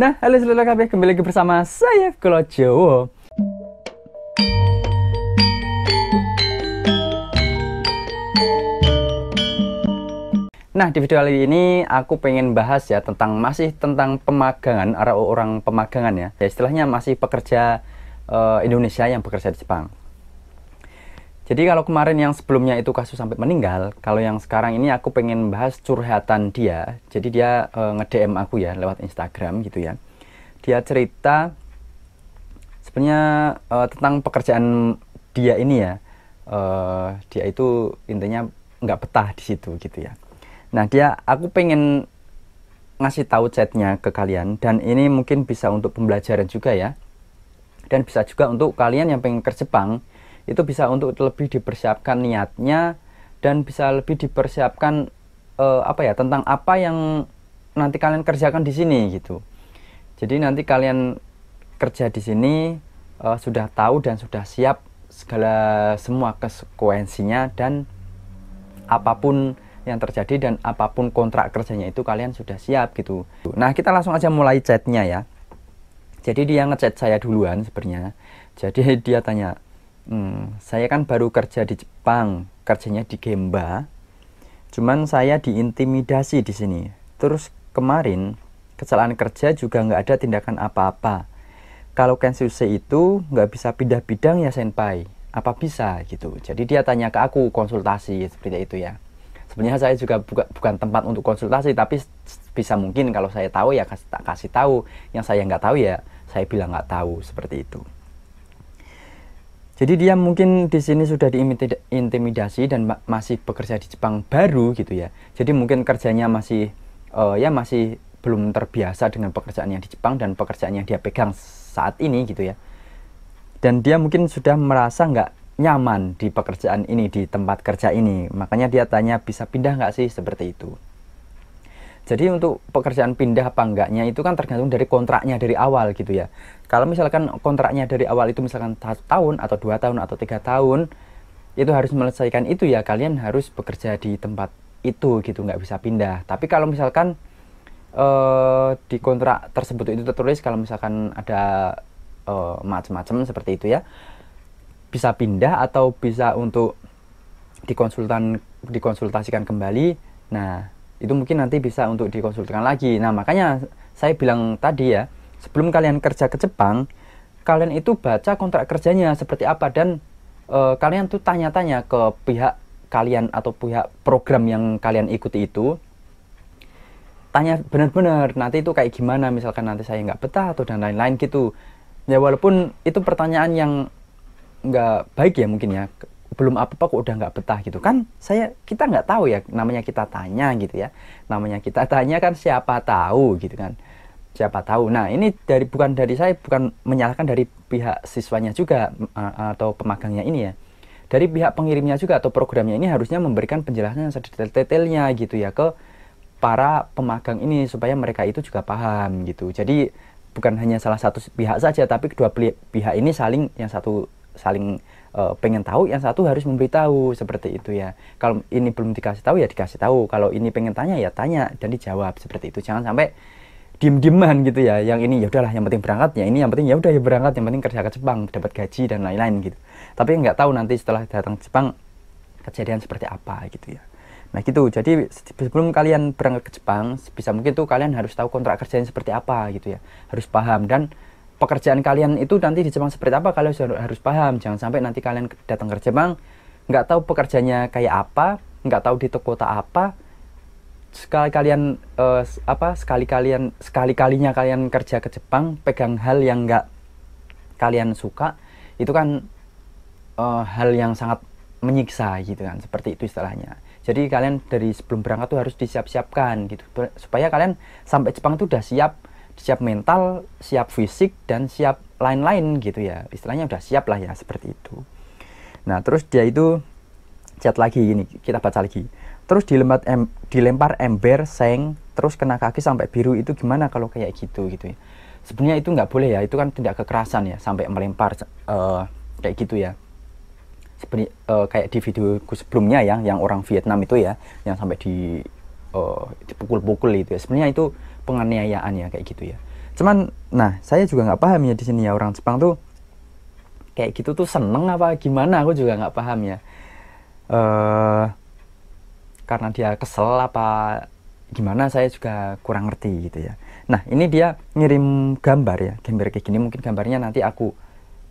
Nah, halo seluruh kabeh, kembali lagi bersama saya Kolo Jowo. Nah, di video kali ini aku pengen bahas ya masih tentang pemagangan, orang pemagangan ya. Istilahnya masih pekerja Indonesia yang bekerja di Jepang. Jadi kalau kemarin yang sebelumnya itu kasus sampai meninggal, kalau yang sekarang ini aku pengen bahas curhatan dia. Jadi dia nge-DM aku ya lewat Instagram gitu ya. Dia cerita sebenarnya tentang pekerjaan dia ini ya. Dia itu intinya nggak betah di situ gitu ya. Nah, aku pengen ngasih tahu chatnya ke kalian, dan ini mungkin bisa untuk pembelajaran juga ya, dan bisa juga untuk kalian yang pengen ke Jepang, itu bisa untuk lebih dipersiapkan niatnya, dan bisa lebih dipersiapkan tentang apa yang nanti kalian kerjakan di sini gitu. Jadi nanti kalian kerja di sini sudah tahu dan sudah siap semua konsekuensinya, dan apapun yang terjadi dan apapun kontrak kerjanya itu kalian sudah siap gitu. Nah, kita langsung aja mulai chatnya ya. Jadi dia ngechat saya duluan sebenarnya. Jadi dia tanya, saya kan baru kerja di Jepang, kerjanya di Gemba. Cuman saya diintimidasi di sini. Terus kemarin kecelakaan kerja juga nggak ada tindakan apa-apa. Kalau Kenshuse itu nggak bisa pindah bidang ya Senpai, apa bisa gitu. Jadi dia tanya ke aku, konsultasi seperti itu ya. Sebenarnya saya juga bukan tempat untuk konsultasi, tapi bisa mungkin kalau saya tahu ya kasih tahu, yang saya nggak tahu ya saya bilang nggak tahu, seperti itu. Jadi dia mungkin di sini sudah diintimidasi dan masih bekerja di Jepang baru gitu ya. Jadi mungkin kerjanya masih masih belum terbiasa dengan pekerjaan yang di Jepang dan pekerjaan yang dia pegang saat ini gitu ya. Dan dia mungkin sudah merasa nggak nyaman di pekerjaan ini, di tempat kerja ini. Makanya dia tanya bisa pindah nggak sih, seperti itu. Jadi untuk pekerjaan pindah apa enggaknya itu kan tergantung dari kontraknya dari awal gitu ya. Kalau misalkan kontraknya dari awal itu misalkan 1 tahun atau 2 tahun atau 3 tahun, itu harus menyelesaikan itu ya, kalian harus bekerja di tempat itu gitu, nggak bisa pindah. Tapi kalau misalkan di kontrak tersebut itu tertulis kalau misalkan ada macam-macam seperti itu ya, bisa pindah atau bisa untuk dikonsultasikan kembali. Nah, itu mungkin nanti bisa untuk dikonsultasikan lagi. Nah, makanya saya bilang tadi ya, sebelum kalian kerja ke Jepang, kalian itu baca kontrak kerjanya seperti apa, dan kalian tuh tanya-tanya ke pihak kalian atau pihak program yang kalian ikuti itu. Tanya benar-benar nanti itu kayak gimana, misalkan nanti saya nggak betah atau dan lain-lain gitu. Ya walaupun itu pertanyaan yang nggak baik ya mungkin ya, belum apa-apa kok udah nggak betah gitu kan, kita nggak tahu ya, namanya kita tanya gitu ya, namanya kita tanya kan, siapa tahu gitu kan, siapa tahu. Nah, ini bukan dari saya, bukan menyalahkan dari pihak siswanya juga atau pemagangnya ini ya, dari pihak pengirimnya juga atau programnya ini harusnya memberikan penjelasan yang sedetail-detailnya gitu ya ke para pemagang ini, supaya mereka itu juga paham gitu. Jadi bukan hanya salah satu pihak saja, tapi kedua pihak ini saling pengen tahu, yang satu harus memberitahu, seperti itu ya. Kalau ini belum dikasih tahu ya dikasih tahu, kalau ini pengen tanya ya tanya dan dijawab, seperti itu. Jangan sampai diem-dieman gitu ya, yang ini ya udahlah yang penting berangkat, ya ini yang penting ya udah ya berangkat, yang penting kerja ke Jepang dapat gaji dan lain-lain gitu, tapi nggak tahu nanti setelah datang ke Jepang kejadian seperti apa gitu ya. Nah gitu, jadi sebelum kalian berangkat ke Jepang, bisa mungkin tuh kalian harus tahu kontrak kerjanya seperti apa gitu ya, harus paham. Dan pekerjaan kalian itu nanti di Jepang seperti apa, kalian harus paham. Jangan sampai nanti kalian datang ke Jepang nggak tahu pekerjaannya kayak apa, nggak tahu di kota apa, sekali-kalinya kalian kerja ke Jepang pegang hal yang nggak kalian suka, itu kan hal yang sangat menyiksa gitu kan, seperti itu istilahnya. Jadi kalian dari sebelum berangkat tuh harus disiap-siapkan gitu, supaya kalian sampai Jepang tuh udah siap mental, siap fisik, dan siap lain-lain gitu ya, istilahnya udah siap lah ya, seperti itu. Nah terus dia itu chat lagi gini, kita baca lagi. Terus dilempar ember seng, terus kena kaki sampai biru, itu gimana kalau kayak gitu ya. Sebenarnya itu nggak boleh ya, itu kan tindak kekerasan ya, sampai melempar kayak gitu ya. Kayak di videoku sebelumnya ya, yang orang Vietnam itu ya, yang sampai dipukul-pukul itu ya, sebenarnya itu penganiayaan ya, kayak gitu ya. Cuman, nah saya juga nggak paham ya di sini ya, orang Jepang tuh kayak gitu tuh seneng apa gimana, aku juga nggak paham ya. Karena dia kesel apa gimana, saya juga kurang ngerti gitu ya. Nah ini dia ngirim gambar ya, gambar kayak gini. Mungkin gambarnya nanti aku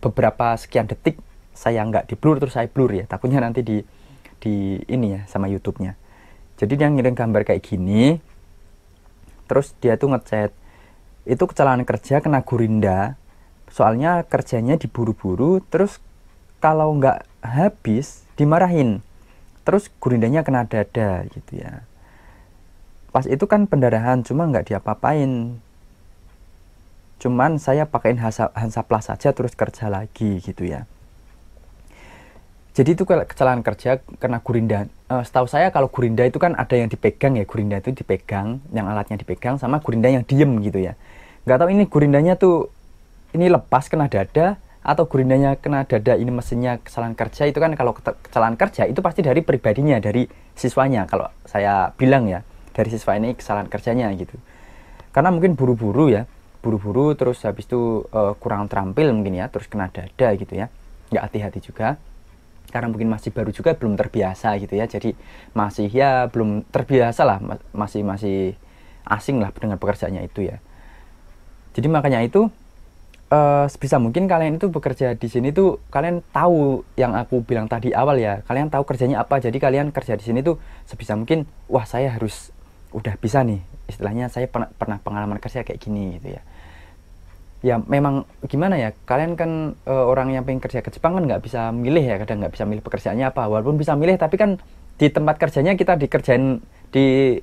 beberapa sekian detik saya nggak di blur, terus saya blur ya, takutnya nanti di ini ya sama YouTube-nya. Jadi dia ngirim gambar kayak gini, terus dia tuh ngechat, itu kecelakaan kerja kena gurinda, soalnya kerjanya diburu-buru, terus kalau nggak habis dimarahin, terus gurindanya kena dada gitu ya. Pas itu kan pendarahan, cuma nggak diapa-apain, cuman saya pakein Hansaplast saja terus kerja lagi gitu ya. Jadi itu kecelakaan kerja kena gurinda. Setahu saya kalau gurinda itu kan ada yang dipegang ya, gurinda itu dipegang, yang alatnya dipegang, sama gurinda yang diem gitu ya. Nggak tahu ini gurindanya tuh ini lepas kena dada, atau gurindanya kena dada ini mesinnya kesalahan kerja. Itu kan kalau kesalahan kerja itu pasti dari pribadinya, dari siswanya, kalau saya bilang ya, dari siswa ini kesalahan kerjanya gitu. Karena mungkin buru-buru ya, buru-buru terus habis itu kurang terampil mungkin ya, terus kena dada gitu ya, nggak hati-hati juga. Karena mungkin masih baru juga, belum terbiasa gitu ya, jadi masih ya belum terbiasa lah, masih asing lah dengan pekerjaannya itu ya. Jadi makanya itu sebisa mungkin kalian itu bekerja di sini tuh kalian tahu yang aku bilang tadi awal ya, kalian tahu kerjanya apa. Jadi kalian kerja di sini tuh sebisa mungkin, wah saya harus udah bisa nih, istilahnya saya pernah pengalaman kerja kayak gini gitu ya. Ya memang gimana ya, kalian kan orang yang pengen kerja ke Jepang kan nggak bisa milih ya, kadang nggak bisa milih pekerjaannya apa. Walaupun bisa milih, tapi kan di tempat kerjanya kita dikerjain, di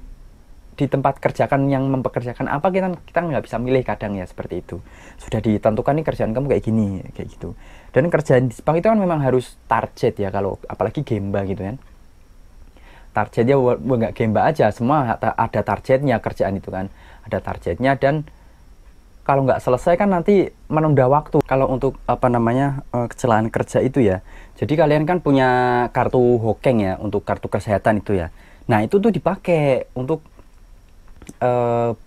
tempat kerjakan yang mempekerjakan apa, kita nggak bisa milih kadang ya, seperti itu. Sudah ditentukan nih kerjaan kamu kayak gini, kayak gitu. Dan kerjaan di Jepang itu kan memang harus target ya, kalau apalagi gemba gitu kan. Targetnya nggak gemba aja, semua ada targetnya kerjaan itu kan, ada targetnya. Dan kalau nggak selesai kan nanti menunda waktu. Kalau untuk apa namanya kecelakaan kerja itu ya, jadi kalian kan punya kartu Hokeng ya, untuk kartu kesehatan itu ya. Nah itu tuh dipakai untuk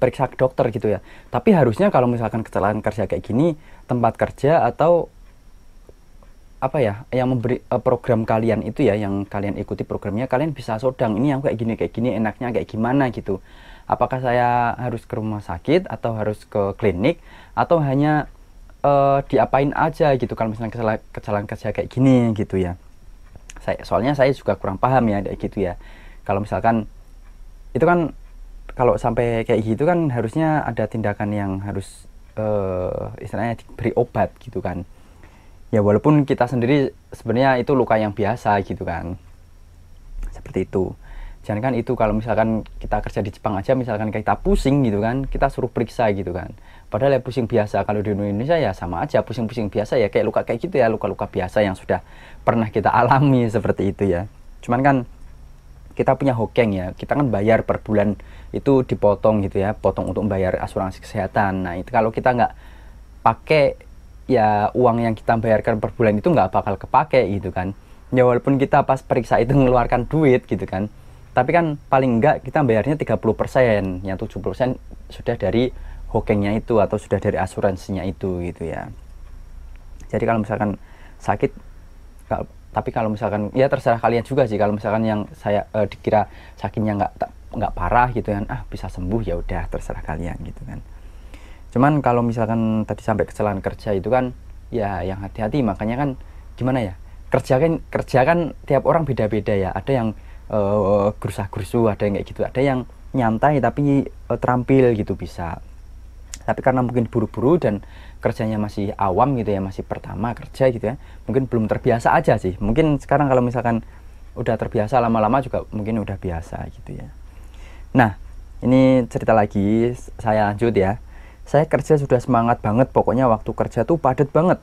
periksa ke dokter gitu ya. Tapi harusnya kalau misalkan kecelakaan kerja kayak gini, tempat kerja atau apa ya yang memberi program kalian itu ya, yang kalian ikuti programnya, kalian bisa sodang, ini yang kayak gini enaknya kayak gimana gitu. Apakah saya harus ke rumah sakit atau harus ke klinik, atau hanya diapain aja gitu kalau misalnya kecelakaan kerja kayak gini gitu ya. Soalnya saya juga kurang paham ya kayak gitu ya. Kalau misalkan itu kan, kalau sampai kayak gitu kan harusnya ada tindakan yang harus istilahnya diberi obat gitu kan. Ya walaupun kita sendiri sebenarnya itu luka yang biasa gitu kan, seperti itu. Jangan kan itu, kalau misalkan kita kerja di Jepang aja, misalkan kita pusing gitu kan, kita suruh periksa gitu kan, padahal ya pusing biasa. Kalau di Indonesia ya sama aja, pusing-pusing biasa ya, kayak luka kayak gitu ya, luka-luka biasa yang sudah pernah kita alami, seperti itu ya. Cuman kan kita punya Hokeng ya, kita kan bayar per bulan itu dipotong gitu ya, potong untuk bayar asuransi kesehatan. Nah itu kalau kita nggak pakai, ya uang yang kita bayarkan per bulan itu nggak bakal kepake gitu kan. Ya walaupun kita pas periksa itu mengeluarkan duit gitu kan, tapi kan paling enggak kita bayarnya 30%, yang 70% sudah dari Hokengnya itu, atau sudah dari asuransinya itu gitu ya. Jadi kalau misalkan sakit, tapi kalau misalkan ya terserah kalian juga sih, kalau misalkan yang saya dikira sakitnya nggak parah gitu kan, bisa sembuh, ya udah terserah kalian gitu kan. Cuman kalau misalkan tadi sampai kecelakaan kerja itu kan ya yang hati-hati. Makanya kan gimana ya, kerja kan tiap orang beda-beda ya. Ada yang gerusa-gerusu, ada yang kayak gitu, ada yang nyantai tapi terampil gitu bisa. Tapi karena mungkin buru-buru dan kerjanya masih awam gitu ya, masih pertama kerja gitu ya, mungkin belum terbiasa aja sih. Mungkin sekarang kalau misalkan udah terbiasa, lama-lama juga mungkin udah biasa gitu ya. Nah ini cerita lagi, saya lanjut ya. Saya kerja sudah semangat banget, pokoknya waktu kerja tuh padat banget.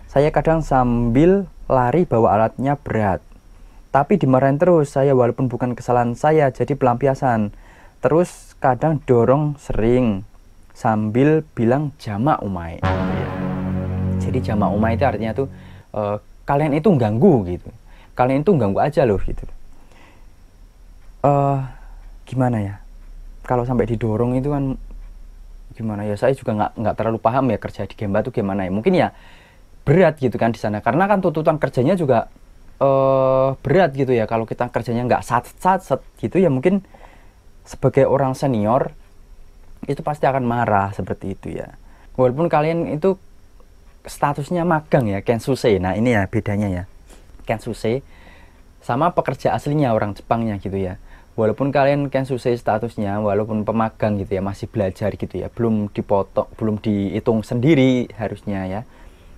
Saya kadang sambil lari bawa alatnya berat, tapi dimarahin terus saya, walaupun bukan kesalahan saya, jadi pelampiasan. Terus kadang dorong sering, sambil bilang jamak umai. Jadi jamak umai itu artinya tuh kalian itu ganggu gitu, kalian itu ganggu aja loh gitu. Gimana ya, kalau sampai didorong itu kan gimana ya, saya juga nggak terlalu paham ya kerja di Gemba tuh gimana ya. Mungkin ya berat gitu kan di sana, karena kan tuntutan kerjanya juga berat gitu ya. Kalau kita kerjanya nggak sat gitu ya, mungkin sebagai orang senior itu pasti akan marah seperti itu ya. Walaupun kalian itu statusnya magang ya, Kensuse. Nah ini ya bedanya ya, Kensuse sama pekerja aslinya orang Jepangnya gitu ya. Walaupun kalian Kensuse statusnya, walaupun pemagang gitu ya, masih belajar gitu ya, belum dipotong, belum dihitung sendiri harusnya ya.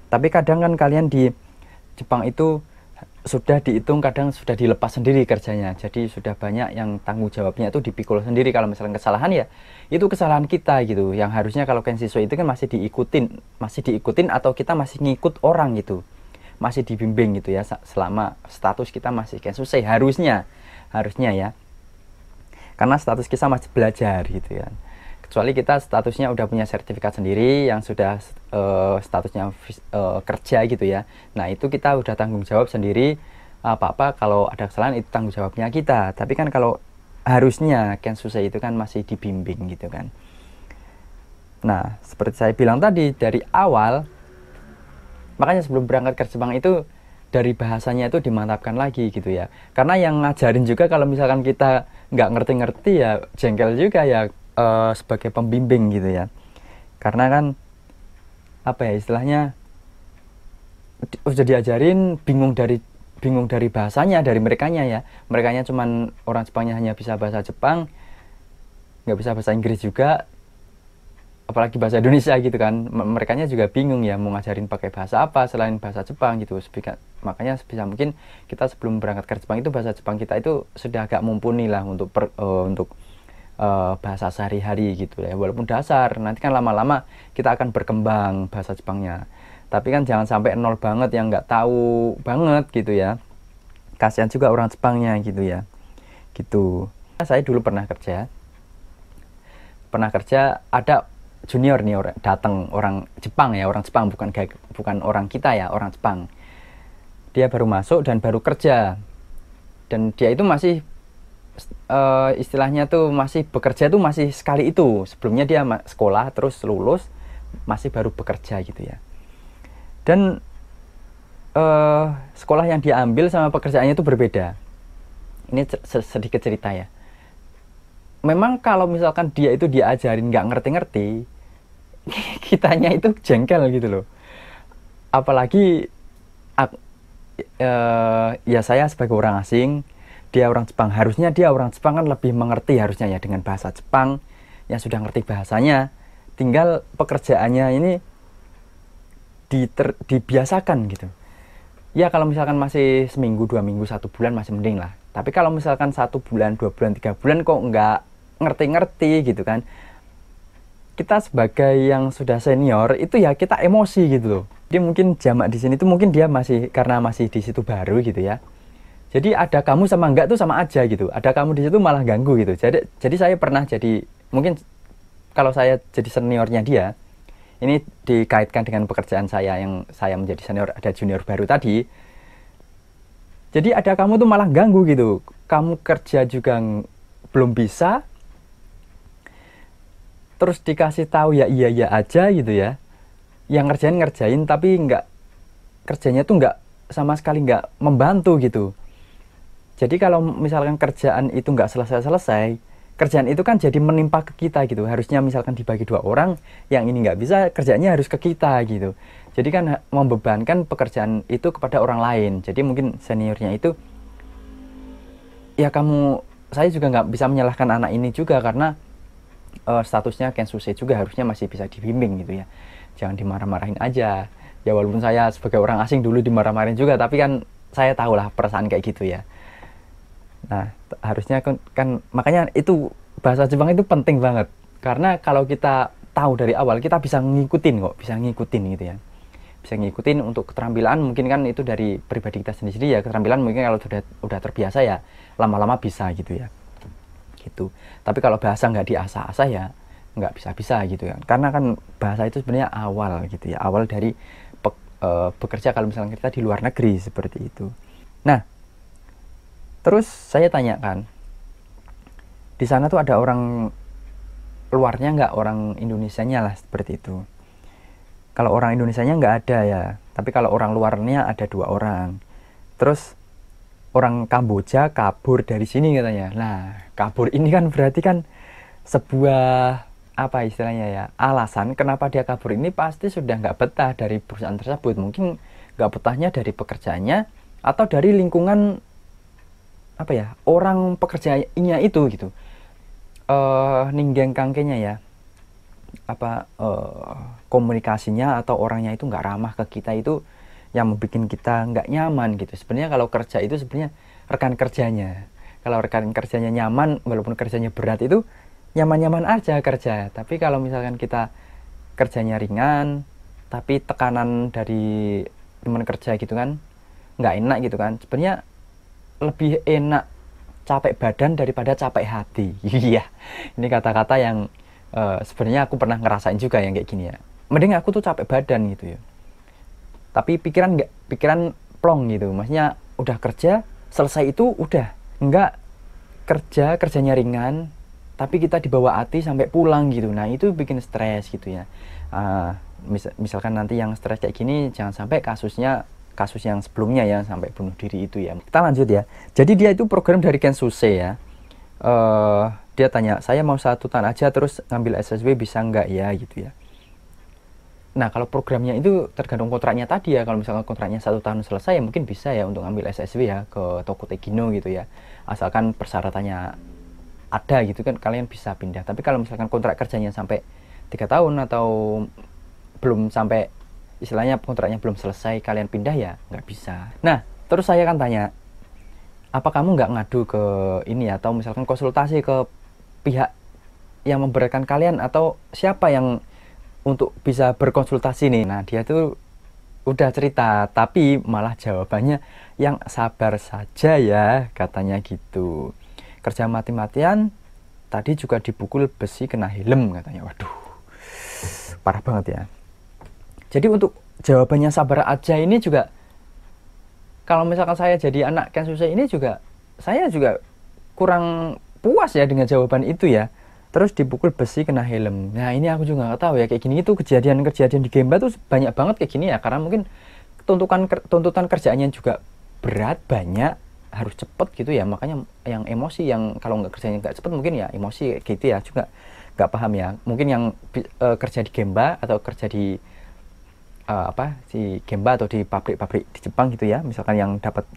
Tapi kadang kan kalian di Jepang itu sudah dihitung, kadang sudah dilepas sendiri kerjanya. Jadi sudah banyak yang tanggung jawabnya itu dipikul sendiri. Kalau misalnya kesalahan ya itu kesalahan kita gitu. Yang harusnya kalau Kensiswa itu kan masih diikutin atau kita masih ngikut orang gitu. Masih dibimbing gitu ya selama status kita masih Kensiswa harusnya ya. Karena status kita masih belajar gitu ya. Kecuali kita statusnya udah punya sertifikat sendiri yang sudah statusnya kerja gitu ya. Nah itu kita udah tanggung jawab sendiri, apa-apa kalau ada kesalahan itu tanggung jawabnya kita. Tapi kan kalau harusnya Kensuse itu kan masih dibimbing gitu kan. Nah seperti saya bilang tadi dari awal, makanya sebelum berangkat ke Jepang itu dari bahasanya itu dimantapkan lagi gitu ya. Karena yang ngajarin juga kalau misalkan kita nggak ngerti-ngerti ya jengkel juga ya sebagai pembimbing gitu ya. Karena kan apa ya istilahnya udah diajarin bingung dari bahasanya, dari merekanya ya. Merekanya cuman orang Jepangnya hanya bisa bahasa Jepang, nggak bisa bahasa Inggris juga, apalagi bahasa Indonesia gitu kan. Merekanya juga bingung ya mau ngajarin pakai bahasa apa selain bahasa Jepang gitu. Makanya sebisa mungkin kita sebelum berangkat ke Jepang itu bahasa Jepang kita itu sudah agak mumpuni lah untuk bahasa sehari-hari gitu ya. Walaupun dasar, nanti kan lama-lama kita akan berkembang bahasa Jepangnya. Tapi kan jangan sampai nol banget yang nggak tahu banget gitu ya. Kasihan juga orang Jepangnya gitu ya. Gitu. Saya dulu pernah kerja ada junior nih datang, orang Jepang bukan orang kita ya, orang Jepang. Dia baru masuk dan baru kerja, dan dia itu masih istilahnya tuh masih bekerja tuh masih sekali itu. Sebelumnya dia sekolah terus lulus, masih baru bekerja gitu ya. Dan sekolah yang dia ambil sama pekerjaannya itu berbeda. Ini sedikit cerita ya. Memang kalau misalkan dia itu diajarin nggak ngerti-ngerti, kitanya itu jengkel gitu loh. Apalagi ya saya sebagai orang asing, dia orang Jepang, harusnya dia orang Jepang kan lebih mengerti harusnya ya dengan bahasa Jepang, yang sudah ngerti bahasanya. Tinggal pekerjaannya ini dibiasakan gitu. Ya kalau misalkan masih seminggu, 2 minggu, 1 bulan masih mending lah. Tapi kalau misalkan 1 bulan, 2 bulan, 3 bulan kok nggak ngerti-ngerti gitu kan, kita sebagai yang sudah senior itu ya kita emosi gitu loh. Jadi mungkin jamak di sini tuh mungkin dia karena masih di situ baru gitu ya. Jadi ada kamu sama enggak tuh sama aja gitu. Ada kamu di situ malah ganggu gitu. Jadi saya pernah mungkin kalau saya jadi seniornya dia, ini dikaitkan dengan pekerjaan saya yang saya menjadi senior, ada junior baru tadi. Jadi ada kamu tuh malah ganggu gitu. Kamu kerja juga belum bisa, terus dikasih tahu ya iya aja gitu ya. Yang ngerjain tapi kerjanya tuh nggak sama sekali nggak membantu gitu. Jadi kalau misalkan kerjaan itu nggak selesai, kerjaan itu kan jadi menimpa ke kita gitu. Harusnya misalkan dibagi 2 orang, yang ini nggak bisa, kerjanya harus ke kita gitu. Jadi kan membebankan pekerjaan itu kepada orang lain. Jadi mungkin seniornya itu ya saya juga nggak bisa menyalahkan anak ini juga, karena statusnya Kensuse juga harusnya masih bisa dibimbing gitu ya. Jangan dimarah-marahin aja. Ya walaupun saya sebagai orang asing dulu dimarah-marahin juga, tapi kan saya tahulah perasaan kayak gitu ya. Nah, harusnya kan makanya itu bahasa Jepang itu penting banget. Karena kalau kita tahu dari awal, kita bisa ngikutin gitu ya. Bisa ngikutin untuk keterampilan, mungkin kan itu dari pribadi kita sendiri ya. Keterampilan mungkin kalau udah terbiasa ya lama-lama bisa gitu ya. Gitu. Tapi kalau bahasa nggak diasah-asah ya nggak bisa gitu ya. Karena kan bahasa itu sebenarnya awal gitu ya. Awal dari bekerja kalau misalnya kita di luar negeri seperti itu. Nah, terus saya tanyakan, di sana tuh ada orang luarnya nggak, orang Indonesianya lah seperti itu. Kalau orang Indonesianya nggak ada ya, tapi kalau orang luarnya ada 2 orang. Terus orang Kamboja kabur dari sini katanya. Nah, kabur ini kan berarti kan sebuah apa istilahnya ya, alasan kenapa dia kabur ini pasti sudah nggak betah dari perusahaan tersebut. Mungkin nggak betahnya dari pekerjaannya atau dari lingkungan apa ya, orang pekerjaannya itu gitu. Ninggeng kangkenya ya, apa komunikasinya atau orangnya itu nggak ramah ke kita, itu yang membuat kita nggak nyaman gitu. Sebenarnya kalau kerja itu sebenarnya rekan kerjanya. Kalau rekan kerjanya nyaman, walaupun kerjanya berat, itu nyaman-nyaman aja kerja. Tapi kalau misalkan kita kerjanya ringan, tapi tekanan dari teman kerja gitu kan, nggak enak gitu kan. Sebenarnya lebih enak capek badan daripada capek hati. Iya, ini kata-kata yang sebenarnya aku pernah ngerasain juga yang kayak gini ya. Mending aku tuh capek badan gitu ya, tapi pikiran plong gitu. Maksudnya udah kerja selesai itu udah, nggak kerjanya ringan tapi kita dibawa hati sampai pulang gitu. Nah itu bikin stres gitu ya. Misalkan nanti yang stres kayak gini, jangan sampai kasus yang sebelumnya ya, sampai bunuh diri itu ya. Kita lanjut ya. Jadi dia itu program dari Kensuse ya. Dia tanya, saya mau 1 tahun aja terus ngambil SSW bisa nggak ya gitu ya. Nah kalau programnya itu tergantung kontraknya tadi ya. Kalau misalkan kontraknya 1 tahun selesai ya mungkin bisa ya untuk ngambil SSW ya ke toko Tegino gitu ya. Asalkan persyaratannya ada gitu kan, kalian bisa pindah. Tapi kalau misalkan kontrak kerjanya sampai 3 tahun atau belum sampai, istilahnya kontraknya belum selesai, kalian pindah ya nggak bisa. Nah terus saya kan tanya, apa kamu nggak ngadu ke ini atau misalkan konsultasi ke pihak yang memberatkan kalian, atau siapa yang untuk bisa berkonsultasi nih? Nah dia tuh udah cerita, tapi malah jawabannya yang sabar saja ya, katanya gitu. Kerja mati-matian, tadi juga dipukul besi kena helm katanya. Waduh, parah banget ya. Jadi untuk jawabannya sabar aja ini juga, kalau misalkan saya jadi anak Kensuse ini juga, saya juga kurang puas ya dengan jawaban itu ya. Terus dipukul besi kena helm. Nah ini aku juga nggak tahu ya, kayak gini itu kejadian di Gemba tuh banyak banget kayak gini ya, karena mungkin tuntutan kerjaannya juga berat, banyak, harus cepet gitu ya. Makanya yang emosi, yang kalau nggak kerjanya nggak cepet mungkin ya emosi gitu ya, juga nggak paham ya. Mungkin yang kerja di Gemba atau kerja di di Gemba atau di pabrik-pabrik di Jepang gitu ya, misalkan yang dapat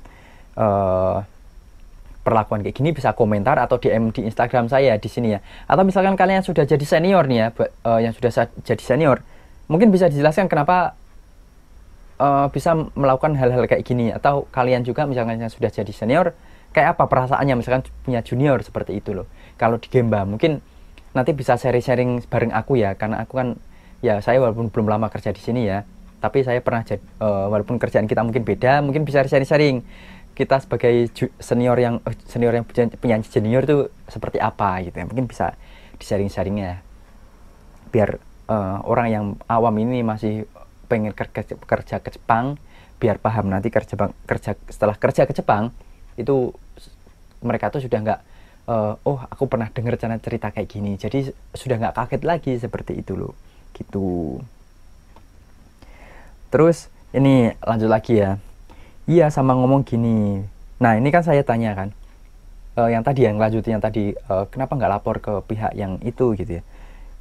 perlakuan kayak gini bisa komentar atau DM di Instagram saya di sini ya. Atau misalkan kalian sudah jadi senior nih ya, yang sudah jadi senior, mungkin bisa dijelaskan kenapa bisa melakukan hal-hal kayak gini. Atau kalian juga misalkan yang sudah jadi senior, kayak apa perasaannya misalkan punya junior seperti itu loh. Kalau di Gemba mungkin nanti bisa sharing-sharing bareng aku ya, karena aku kan ya, saya walaupun belum lama kerja di sini ya, tapi saya pernah jadi, walaupun kerjaan kita mungkin beda, mungkin bisa sharing-sharing kita sebagai senior yang punya junior tuh seperti apa gitu ya. Mungkin bisa di sharing-sharingnya biar orang yang awam ini masih pengen kerja ke Jepang, biar paham nanti setelah kerja ke Jepang itu mereka tuh sudah nggak oh aku pernah dengar cerita kayak gini, jadi sudah nggak kaget lagi seperti itu loh gitu. Terus ini lanjut lagi ya. Iya, sama ngomong gini. Nah ini kan saya tanya kan, yang tadi yang lanjutin yang tadi, kenapa nggak lapor ke pihak yang itu gitu ya.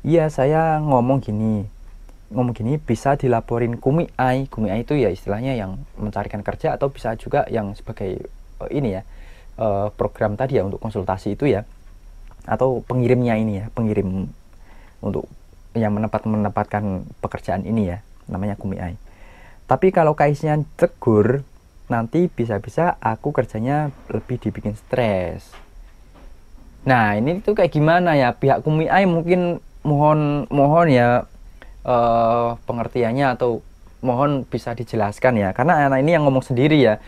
Iya, saya ngomong gini bisa dilaporin Kumiai. Kumiai itu ya istilahnya yang mencarikan kerja, atau bisa juga yang sebagai ini ya, program tadi ya untuk konsultasi itu ya, atau pengirimnya ini ya, pengirim untuk yang menempatkan pekerjaan ini ya, namanya Kumiai. Tapi kalau case-nya tegur, nanti bisa-bisa aku kerjanya lebih dibikin stres. Nah ini tuh kayak gimana ya, pihak Kumiai mungkin mohon ya pengertiannya, atau mohon bisa dijelaskan ya, karena anak ini yang ngomong sendiri ya,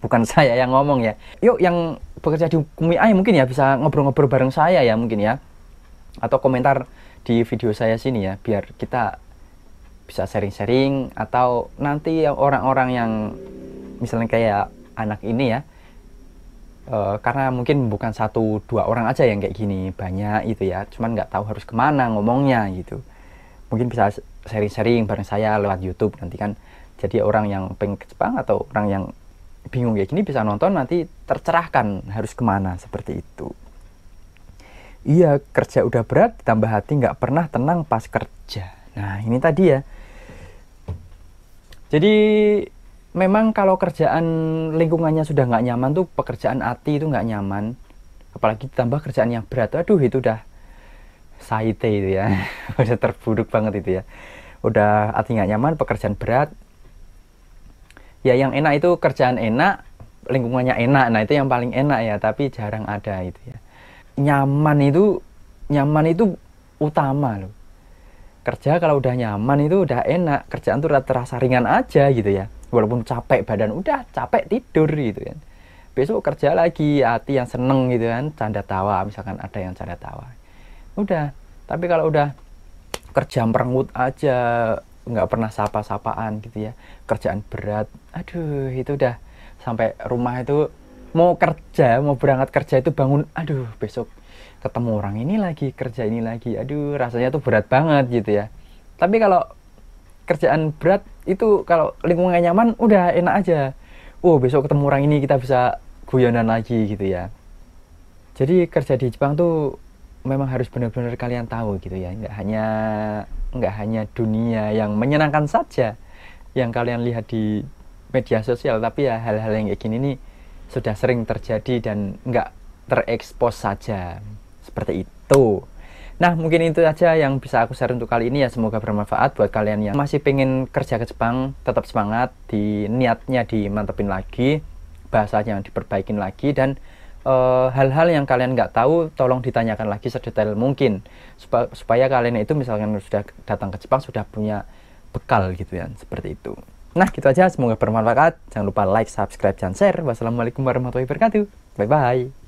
bukan saya yang ngomong ya. Yuk yang bekerja di Kumiai mungkin ya bisa ngobrol-ngobrol bareng saya ya mungkin ya, atau komentar di video saya sini ya, biar kita bisa sharing-sharing. Atau nanti orang-orang yang misalnya kayak anak ini ya, Karena mungkin bukan 1-2 orang aja yang kayak gini, banyak itu ya, cuman nggak tahu harus kemana ngomongnya gitu. Mungkin bisa sharing-sharing bareng saya lewat YouTube nanti kan, jadi orang yang pengen ke Jepang atau orang yang bingung kayak gini bisa nonton, nanti tercerahkan harus kemana, seperti itu. Iya, kerja udah berat ditambah hati nggak pernah tenang pas kerja. Nah ini tadi ya, jadi memang kalau kerjaan lingkungannya sudah nggak nyaman tuh, pekerjaan hati itu nggak nyaman. Apalagi ditambah kerjaan yang berat, aduh itu udah saite itu ya. Udah terburuk banget itu ya. Udah hati nggak nyaman, pekerjaan berat. Ya yang enak itu kerjaan enak, lingkungannya enak. Nah itu yang paling enak ya, tapi jarang ada itu ya. Nyaman itu utama loh. Kerja kalau udah nyaman itu udah enak, kerjaan tuh terasa ringan aja gitu ya. Walaupun capek badan, udah capek tidur gitu kan. Besok kerja lagi, hati yang seneng gitu kan, canda tawa, misalkan ada yang canda tawa. Udah, tapi kalau udah kerja merengut aja, nggak pernah sapa-sapaan gitu ya, kerjaan berat, aduh itu udah sampai rumah itu mau kerja, mau berangkat kerja itu bangun, aduh besok ketemu orang ini lagi, kerja ini lagi, aduh rasanya tuh berat banget gitu ya. Tapi kalau kerjaan berat itu, kalau lingkungannya nyaman udah enak aja. Oh besok ketemu orang ini kita bisa guyonan lagi gitu ya. Jadi kerja di Jepang tuh memang harus benar-benar kalian tahu gitu ya, nggak hanya dunia yang menyenangkan saja yang kalian lihat di media sosial, tapi ya hal-hal yang kayak gini nih sudah sering terjadi dan nggak terekspos saja, seperti itu. Nah mungkin itu aja yang bisa aku share untuk kali ini ya, semoga bermanfaat buat kalian yang masih pengen kerja ke Jepang. Tetap semangat, niatnya dimantepin lagi, bahasanya diperbaikin lagi, dan hal-hal yang kalian nggak tahu tolong ditanyakan lagi sedetail mungkin, supaya kalian itu misalkan sudah datang ke Jepang sudah punya bekal gitu ya, seperti itu. Nah gitu aja, semoga bermanfaat. Jangan lupa like, subscribe, dan share. Wassalamualaikum warahmatullahi wabarakatuh. Bye bye.